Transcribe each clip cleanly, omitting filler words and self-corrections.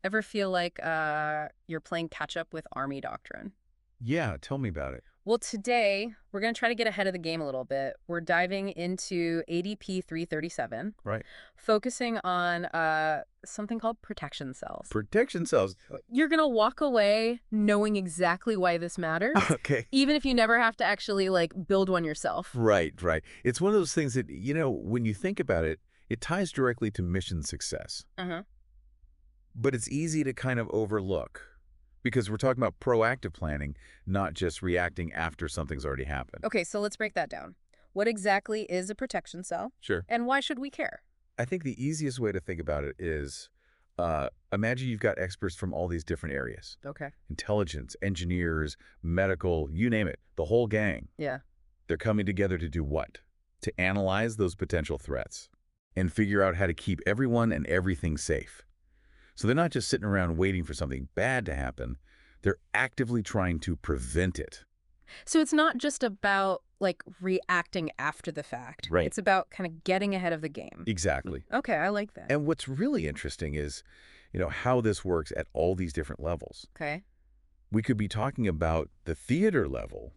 Ever feel like you're playing catch up with Army Doctrine? Yeah, tell me about it. Well, today we're going to try to get ahead of the game a little bit. We're diving into ADP 337, Right. focusing on something called protection cells. Protection cells. You're going to walk away knowing exactly why this matters, Okay. even if you never have to actually like build one yourself. Right, right. It's one of those things that, when you think about it, it ties directly to mission success. Uh-huh. But it's easy to kind of overlook because we're talking about proactive planning, not just reacting after something's already happened. Okay, so let's break that down. What exactly is a protection cell, Sure. and why should we care? I think the easiest way to think about it is imagine you've got experts from all these different areas. Okay. Intelligence, engineers, medical, you name it, the whole gang. Yeah. They're coming together to do what? To analyze those potential threats and figure out how to keep everyone and everything safe. So they're not just sitting around waiting for something bad to happen. They're actively trying to prevent it. So it's not just about like reacting after the fact. Right. It's about kind of getting ahead of the game. Exactly. Okay, I like that. And what's really interesting is, how this works at all these different levels. Okay. We could be talking about the theater level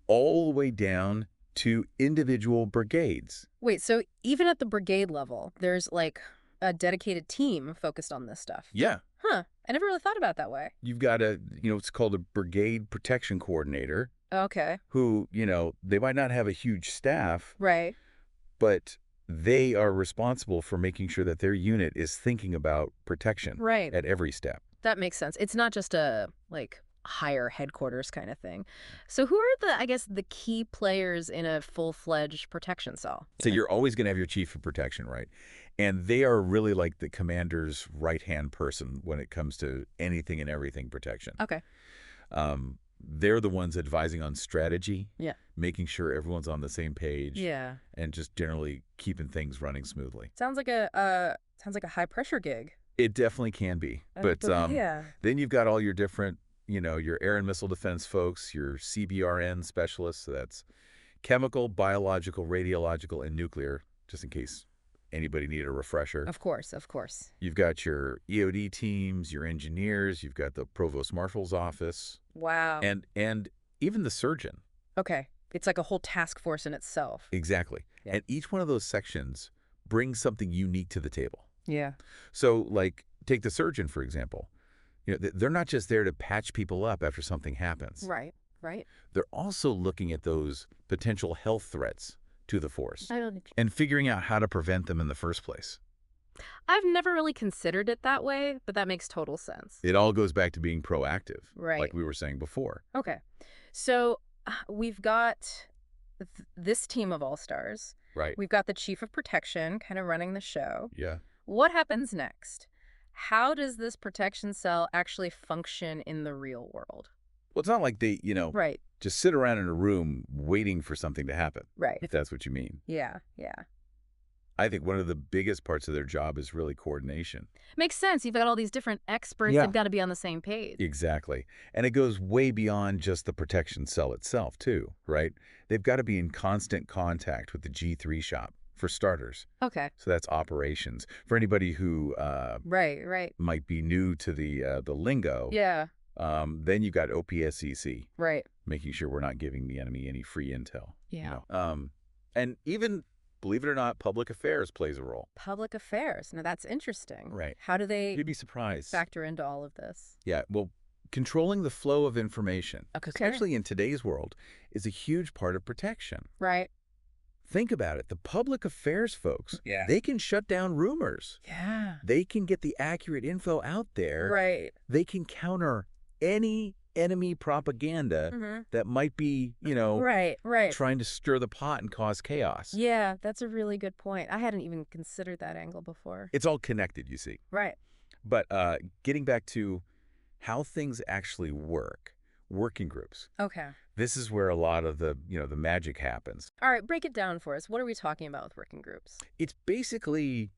all the way down to individual brigades. Wait, so even at the brigade level, there's like a dedicated team focused on this stuff. Yeah. Huh. I never really thought about it that way. You've got it's called a brigade protection coordinator Okay. who, they might not have a huge staff, Right. but they are responsible for making sure that their unit is thinking about protection Right. at every step. That makes sense. It's not just a like higher headquarters kind of thing. So who are the key players in a full-fledged protection cell? So you're always going to have your chief of protection, right? And they are really like the commander's right-hand person when it comes to anything and everything protection. Okay. They're the ones advising on strategy, Yeah. making sure everyone's on the same page, Yeah. and just generally keeping things running smoothly. Sounds like a high pressure gig. It definitely can be. But yeah. then you've got all your different, your air and missile defense folks, your CBRN specialists. So that's chemical, biological, radiological, and nuclear, just in case anybody needed a refresher. Of course, of course. You've got your EOD teams, your engineers, you've got the provost marshal's office, Wow. and even the surgeon. Okay. It's like a whole task force in itself. Exactly. Yeah. And each one of those sections brings something unique to the table. Yeah. So, like, take the surgeon, for example. They're not just there to patch people up after something happens. Right. Right. They're also looking at those potential health threats to the force I don't. and figuring out how to prevent them in the first place. I've never really considered it that way, but that makes total sense. It all goes back to being proactive, Right. like we were saying before. Okay. So we've got this team of all-stars. Right. We've got the chief of protection kind of running the show. Yeah. What happens next? How does this protection cell actually function in the real world? Well, it's not like they, Right. just sit around in a room waiting for something to happen, Right. if that's what you mean. Yeah. Yeah. I think one of the biggest parts of their job is really coordination. Makes sense. You've got all these different experts. Yeah. They've got to be on the same page. Exactly. And it goes way beyond just the protection cell itself, too, right? They've got to be in constant contact with the G3 shop, for starters. Okay. So that's operations. For anybody who Right. Right. might be new to the lingo, Yeah. then you've got OPSCC, Right. making sure we're not giving the enemy any free intel. Yeah. And even, believe it or not, public affairs plays a role. Public affairs. Now that's interesting. Right. How do they You'd be surprised. factor into all of this? Yeah, well, controlling the flow of information, Okay. especially in today's world, is a huge part of protection. Right. Think about it. The public affairs folks, Yeah. they can shut down rumors. Yeah. They can get the accurate info out there. Right. They can counter any enemy propaganda Mm-hmm. that might be, Right. Right. trying to stir the pot and cause chaos. Yeah, that's a really good point. I hadn't even considered that angle before. It's all connected, you see. Right. But getting back to how things actually work, working groups. Okay. This is where a lot of the, the magic happens. All right, break it down for us. What are we talking about with working groups? It's basically,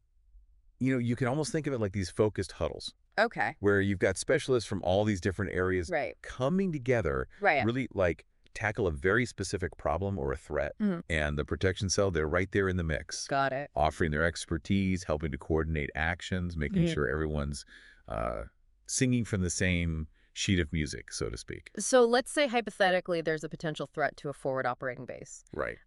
you can almost think of it like these focused huddles Okay. where you've got specialists from all these different areas Right. coming together, Right. really like tackle a very specific problem or a threat. Mhm. And the protection cell, they're right there in the mix, Got it. offering their expertise, helping to coordinate actions, making Mhm. sure everyone's uh, singing from the same sheet of music, so to speak. So let's say hypothetically there's a potential threat to a forward operating base. Right.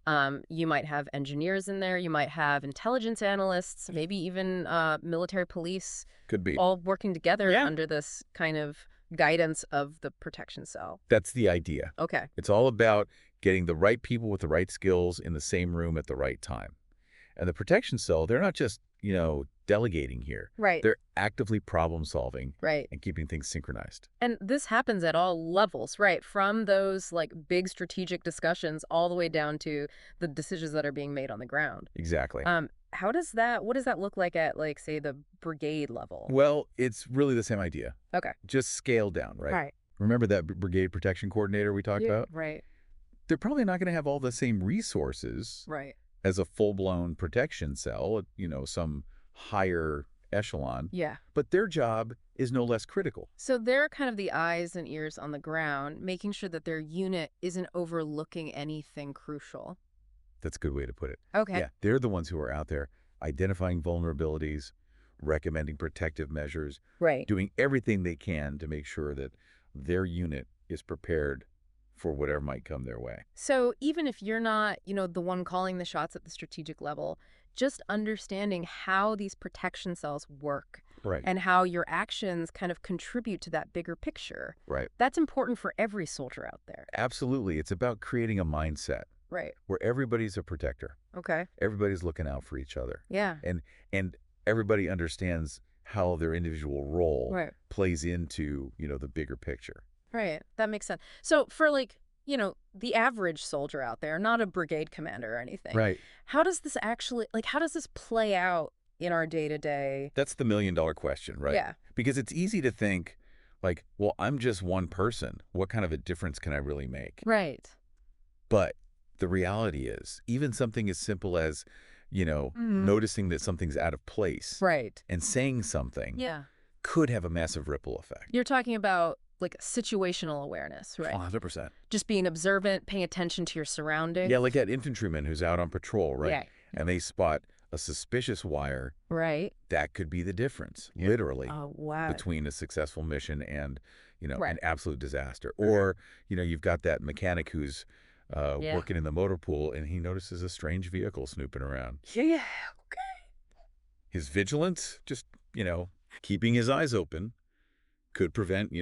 You might have engineers in there, you might have intelligence analysts, maybe even military police, Could be. all working together Yeah. under this kind of guidance of the protection cell. That's the idea. Okay. It's all about getting the right people with the right skills in the same room at the right time. And the protection cell, they're not just, delegating here. Right. They're actively problem solving Right. and keeping things synchronized. And this happens at all levels, right? From those like big strategic discussions all the way down to the decisions that are being made on the ground. Exactly. What does that look like at like, say, the brigade level? Well, it's really the same idea. Okay. Just scaled down, right? Right. Remember that brigade protection coordinator we talked about? Right. They're probably not going to have all the same resources Right. as a full-blown protection cell, some higher echelon, Yeah. but their job is no less critical. So they're kind of the eyes and ears on the ground, making sure that their unit isn't overlooking anything crucial. That's a good way to put it. Okay. Yeah, they're the ones who are out there identifying vulnerabilities, recommending protective measures, Right. doing everything they can to make sure that their unit is prepared for whatever might come their way. So even if you're not, the one calling the shots at the strategic level, just understanding how these protection cells work Right. and how your actions kind of contribute to that bigger picture, Right. that's important for every soldier out there. Absolutely. It's about creating a mindset Right. where everybody's a protector. Okay. Everybody's looking out for each other. Yeah. And everybody understands how their individual role Right. plays into, the bigger picture. Right. That makes sense. So for the average soldier out there, not a brigade commander or anything. Right. How does this play out in our day-to-day? That's the million-dollar question, right? Yeah. Because it's easy to think like, well, I'm just one person. What kind of a difference can I really make? Right. But the reality is, even something as simple as, noticing that something's out of place Right. and saying something Yeah. could have a massive ripple effect. You're talking about like situational awareness, right? 100%. Just being observant, paying attention to your surroundings. Yeah, like that infantryman who's out on patrol, right? Yeah. And they spot a suspicious wire. Right. That could be the difference, literally, Oh, wow. between a successful mission and, Right. an absolute disaster. Or, you've got that mechanic who's Yeah. working in the motor pool and he notices a strange vehicle snooping around. Yeah. His vigilance, just, keeping his eyes open, could prevent,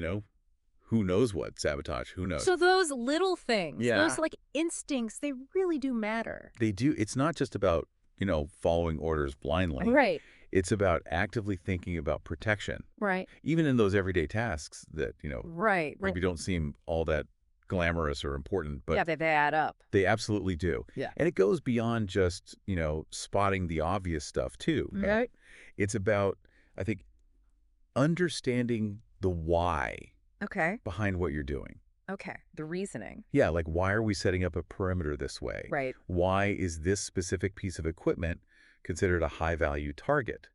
who knows what sabotage, who knows. So those little things, Yeah. those like instincts, they really do matter. They do. It's not just about, following orders blindly. Right. It's about actively thinking about protection, Right. even in those everyday tasks that, Right. maybe don't seem all that glamorous or important, but Yeah, they add up. they absolutely do. Yeah. And it goes beyond just, spotting the obvious stuff too. Right. It's about, I think, understanding the why Okay. behind what you're doing. Okay. The reasoning. Yeah, like why are we setting up a perimeter this way? Right. Why is this specific piece of equipment considered a high-value target?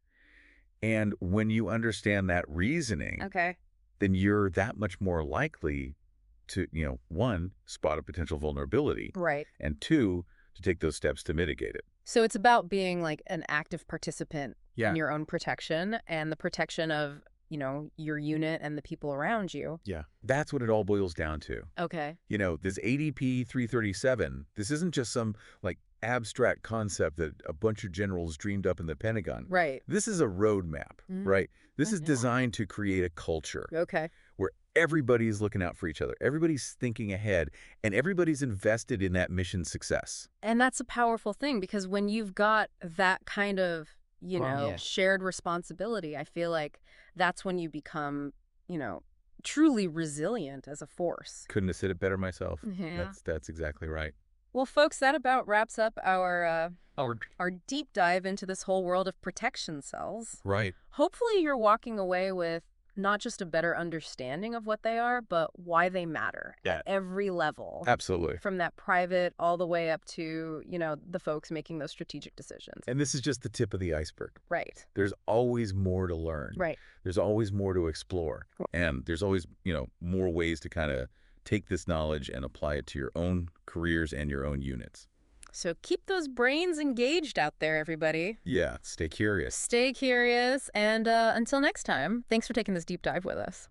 And when you understand that reasoning, Okay. then you're that much more likely to, one, spot a potential vulnerability, Right. and two, to take those steps to mitigate it. So it's about being like an active participant Yeah. in your own protection and the protection of, your unit and the people around you. Yeah. That's what it all boils down to. Okay. This ADP 337, this isn't just some like abstract concept that a bunch of generals dreamed up in the Pentagon. Right. This is a roadmap, right? This is Mhm. designed to create a culture Okay. where everybody's looking out for each other. Everybody's thinking ahead, and everybody's invested in that mission's success. And that's a powerful thing because when you've got that kind of, Yeah. shared responsibility, I feel like that's when you become, truly resilient as a force. Couldn't have said it better myself. Yeah. That's exactly right. Well, folks, that about wraps up our deep dive into this whole world of protection cells. Right. Hopefully you're walking away with not just a better understanding of what they are, but why they matter at every level. Absolutely. From that private all the way up to, the folks making those strategic decisions. And this is just the tip of the iceberg. Right. There's always more to learn. Right. There's always more to explore. And there's always, more ways to kind of take this knowledge and apply it to your own careers and your own units. So keep those brains engaged out there, everybody. Yeah, stay curious. Stay curious, and until next time, thanks for taking this deep dive with us.